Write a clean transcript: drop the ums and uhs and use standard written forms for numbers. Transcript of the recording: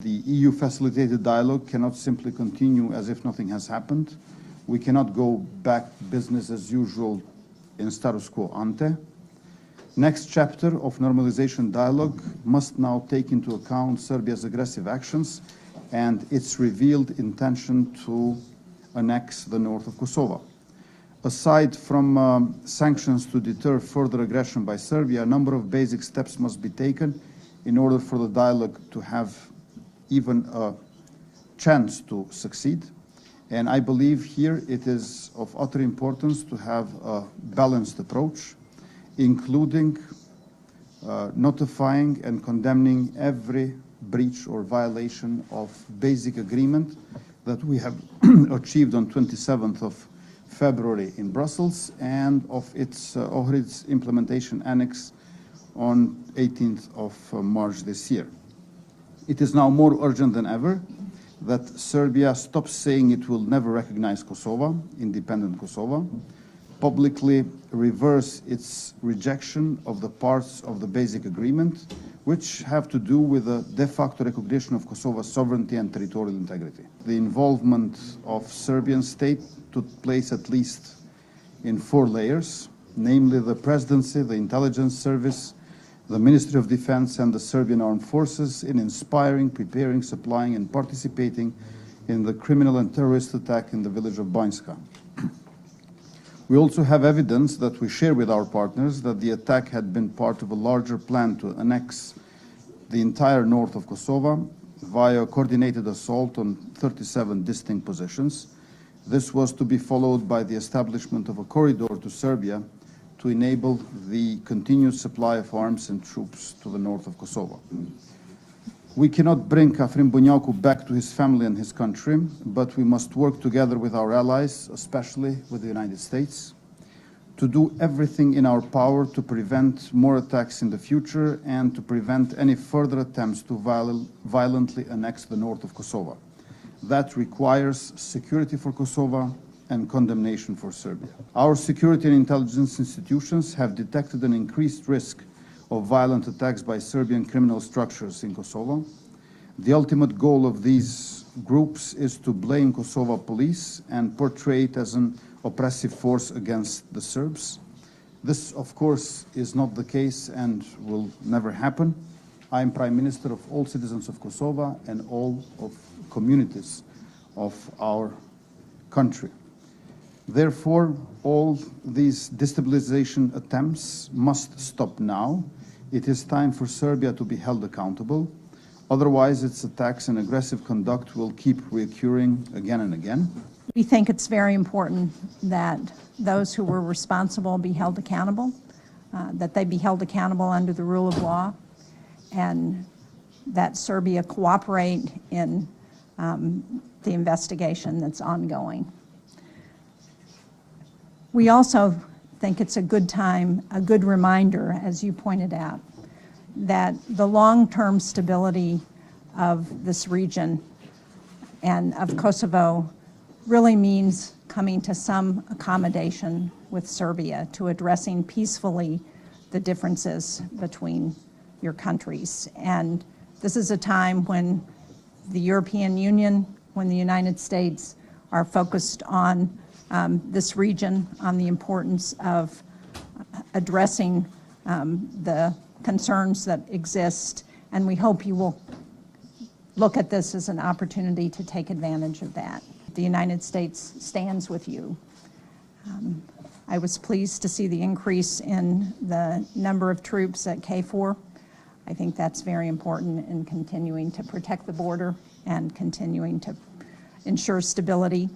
The EU-facilitated dialogue cannot simply continue as if nothing has happened. We cannot go back business as usual in status quo ante. Next chapter of normalization dialogue must now take into account Serbia's aggressive actions and its revealed intention to annex the north of Kosovo. Aside from sanctions to deter further aggression by Serbia, a number of basic steps must be taken in order for the dialogue to have even a chance to succeed. And I believe here it is of utter importance to have a balanced approach, including notifying and condemning every breach or violation of basic agreement that we have achieved on 27th of February in Brussels and of its implementation annex on 18th of March this year. It is now more urgent than ever that Serbia stops saying it will never recognize Kosovo, independent Kosovo, publicly reverse its rejection of the parts of the basic agreement which have to do with the de facto recognition of Kosovo's sovereignty and territorial integrity. The involvement of Serbian state took place at least in 4 layers, namely the presidency, the intelligence service, the Ministry of Defense and the Serbian Armed Forces in inspiring, preparing, supplying and participating in the criminal and terrorist attack in the village of Banjska. We also have evidence that we share with our partners that the attack had been part of a larger plan to annex the entire north of Kosovo via a coordinated assault on 37 distinct positions. This was to be followed by the establishment of a corridor to Serbia to enable the continued supply of arms and troops to the north of Kosovo. We cannot bring Kafrim Bunyaku back to his family and his country, but we must work together with our allies, especially with the United States, to do everything in our power to prevent more attacks in the future and to prevent any further attempts to violently annex the north of Kosovo. That requires security for Kosovo and condemnation for Serbia. Our security and intelligence institutions have detected an increased risk of violent attacks by Serbian criminal structures in Kosovo. The ultimate goal of these groups is to blame Kosovo police and portray it as an oppressive force against the Serbs. This, of course, is not the case and will never happen. I am Prime Minister of all citizens of Kosovo and all of communities of our country. Therefore, all these destabilization attempts must stop now. It is time for Serbia to be held accountable. Otherwise, its attacks and aggressive conduct will keep recurring again and again. We think it's very important that those who were responsible be held accountable, that they be held accountable under the rule of law, and that Serbia cooperate in the investigation that's ongoing. We also think it's a good time, a good reminder, as you pointed out, that the long-term stability of this region and of Kosovo really means coming to some accommodation with Serbia to addressing peacefully the differences between your countries. And this is a time when the European Union, when the United States are focused on this region, on the importance of addressing the concerns that exist, and we hope you will look at this as an opportunity to take advantage of that. The United States stands with you. I was pleased to see the increase in the number of troops at KFOR. I think that's very important in continuing to protect the border and continuing to ensure stability.